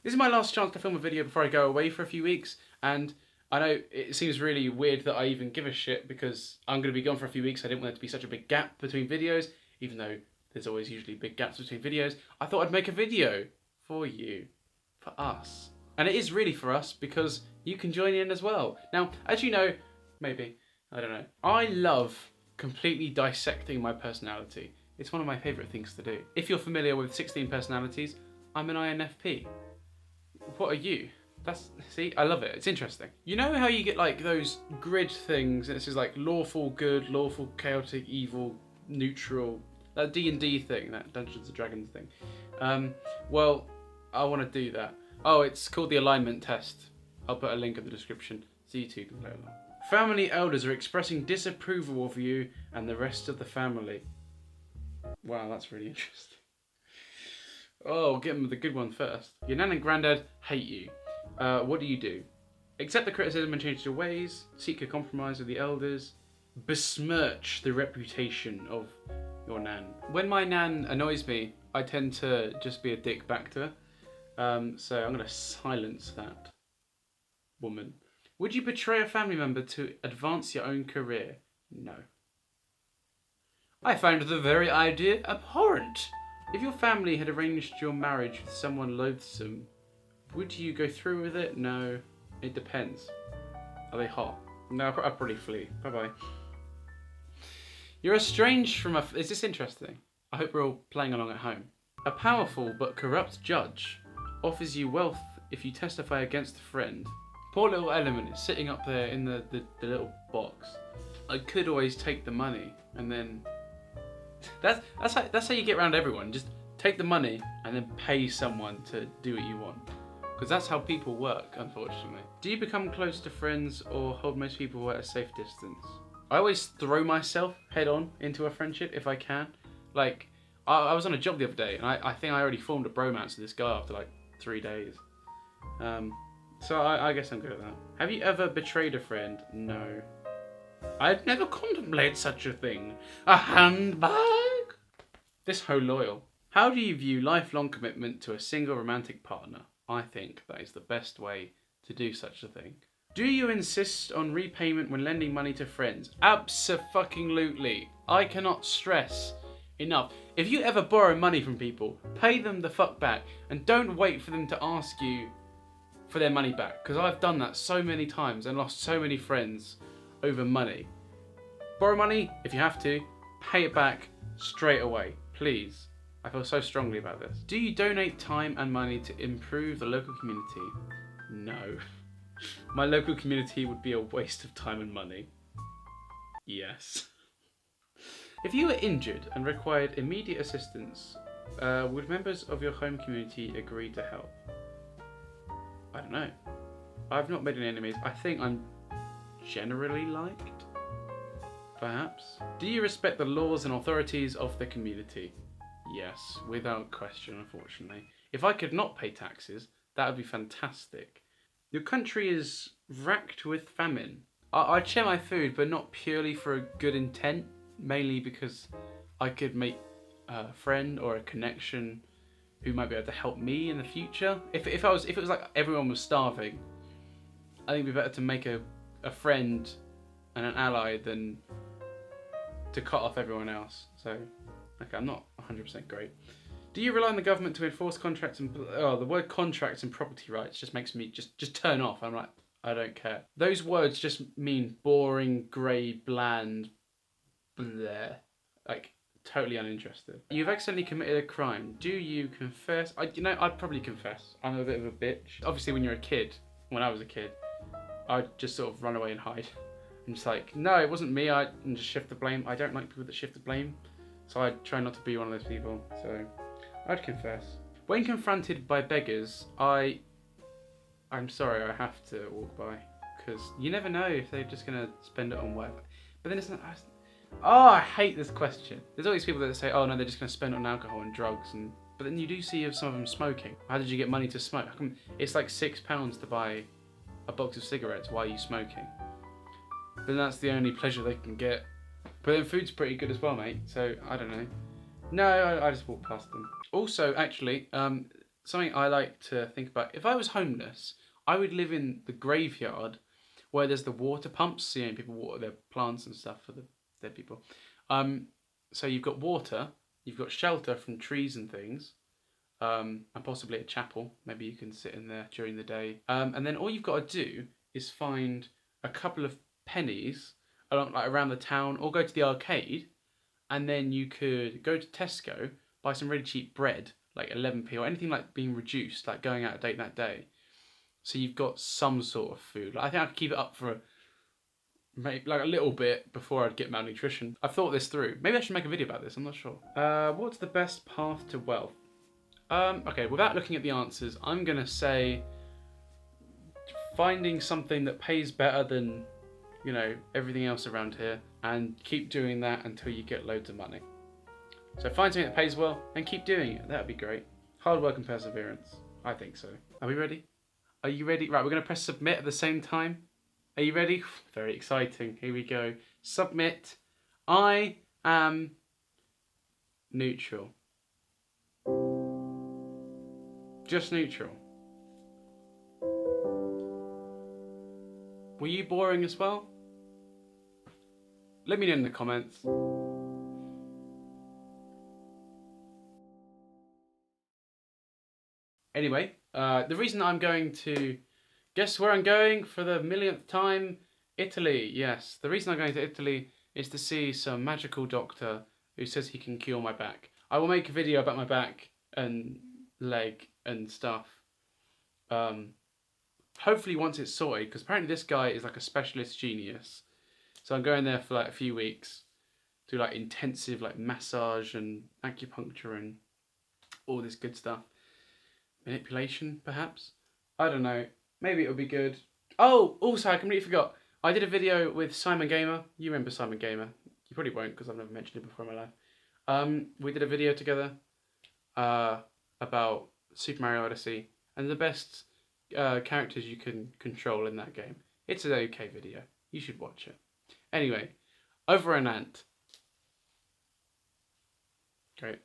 This is my last chance to film a video before I go away for a few weeks, and I know it seems really weird that I even give a shit because I'm going to be gone for a few weeks. I didn't want there to be such a big gap between videos, even though there's always usually big gaps between videos. I thought I'd make a video for you, for us. And it is really for us because you can join in as well. Now, as you know, maybe, I don't know, I love completely dissecting my personality. It's one of my favourite things to do. If you're familiar with 16 personalities, I'm an INFP. What are you? See, I love it. It's interesting. You know how you get like those grid things and it says like lawful good, lawful chaotic, evil, neutral, that D&D thing, that Dungeons and Dragons thing. Well, I want to do that. Oh, it's called the alignment test. I'll put a link in the description so you two can play along. Family elders are expressing disapproval of you and the rest of the family. Wow, that's really interesting. Oh, we'll get them with the good one first. Your nan and granddad hate you. What do you do? Accept the criticism and change your ways. Seek a compromise with the elders. Besmirch the reputation of your nan. When my nan annoys me, I tend to just be a dick back to her. So I'm going to silence that woman. Would you betray a family member to advance your own career? No. I find the very idea abhorrent. If your family had arranged your marriage with someone loathsome, would you go through with it? No. It depends. Are they hot? No, I'd probably flee. Bye-bye. You're estranged from a... Is this interesting? I hope we're all playing along at home. A powerful but corrupt judge offers you wealth if you testify against a friend. Poor little Element is sitting up there in the little box. I could always take the money and then... That's how you get around everyone. Just take the money and then pay someone to do what you want. Because that's how people work, unfortunately. Do you become close to friends or hold most people at a safe distance? I always throw myself head on into a friendship if I can. Like, I was on a job the other day and I think I already formed a bromance with this guy after like 3 days. So I guess I'm good at that. Have you ever betrayed a friend? No. I'd never contemplated such a thing. A handbag? This hoe loyal. How do you view lifelong commitment to a single romantic partner? I think that is the best way to do such a thing. Do you insist on repayment when lending money to friends? Abso-fucking-lutely. I cannot stress enough. If you ever borrow money from people, pay them the fuck back and don't wait for them to ask you for their money back. Because I've done that so many times and lost so many friends over money. Borrow money if you have to, pay it back straight away, please. I feel so strongly about this. Do you donate time and money to improve the local community? No. My local community would be a waste of time and money. Yes. If you were injured and required immediate assistance, would members of your home community agree to help? I don't know. I've not made any enemies. I think I'm generally liked, perhaps. Do you respect the laws and authorities of the community? Yes, without question, unfortunately. If I could not pay taxes, that would be fantastic. Your country is racked with famine. I'd share my food, but not purely for a good intent, mainly because I could make a friend or a connection who might be able to help me in the future. If it was like everyone was starving, I think it'd be better to make a friend and an ally than to cut off everyone else. So, okay, I'm not 100% great. Do you rely on the government to enforce contracts and... Oh, the word contracts and property rights just makes me just turn off. I'm like, I don't care. Those words just mean boring, grey, bland, bleh. Like, totally uninterested. You've accidentally committed a crime. Do you confess? I'd probably confess. I'm a bit of a bitch. Obviously, when you're a kid, when I was a kid, I'd just sort of run away and hide. I'm just like, no, it wasn't me. And just shift the blame. I don't like people that shift the blame. So I try not to be one of those people. So I'd confess. When confronted by beggars, I'm sorry, I have to walk by. Because you never know if they're just going to spend it on whatever. But then it's not... Oh, I hate this question. There's always people that say, oh no, they're just going to spend it on alcohol and drugs. But then you do see some of them smoking. How did you get money to smoke? How come it's like £6 to buy a box of cigarettes? Why are you smoking? Then that's the only pleasure they can get. But then food's pretty good as well, mate. So, I don't know. No, I just walk past them. Also, actually, something I like to think about. If I was homeless, I would live in the graveyard where there's the water pumps. So, people water their plants and stuff for the dead people. So you've got water, you've got shelter from trees and things, and possibly a chapel. Maybe you can sit in there during the day. And then all you've got to do is find a couple of pennies around the town, or go to the arcade, and then you could go to Tesco, buy some really cheap bread, like 11p, or anything like being reduced, like going out of date that day. So you've got some sort of food. I think I could keep it up for maybe like a little bit before I'd get malnutrition. I've thought this through. Maybe I should make a video about this, I'm not sure. What's the best path to wealth? Okay, without looking at the answers, I'm gonna say finding something that pays better than, everything else around here, and keep doing that until you get loads of money. So find something that pays well and keep doing it. That'd be great. Hard work and perseverance. I think so. Are we ready? Are you ready? Right, we're gonna press submit at the same time. Are you ready? Very exciting. Here we go. Submit. I am neutral. Just neutral. Were you boring as well? Let me know in the comments. Anyway, the reason I'm going to... Guess where I'm going for the millionth time? Italy, yes. The reason I'm going to Italy is to see some magical doctor who says he can cure my back. I will make a video about my back and leg and stuff. Hopefully once it's sorted, because apparently this guy is like a specialist genius. So I'm going there for like a few weeks, do like intensive like massage and acupuncture and all this good stuff. Manipulation, perhaps? I don't know. Maybe it'll be good. Oh, also I completely forgot. I did a video with Simon Gamer. You remember Simon Gamer? You probably won't, because I've never mentioned it before in my life. We did a video together about Super Mario Odyssey and the best characters you can control in that game. It's an okay video. You should watch it. Anyway, over and out. Great.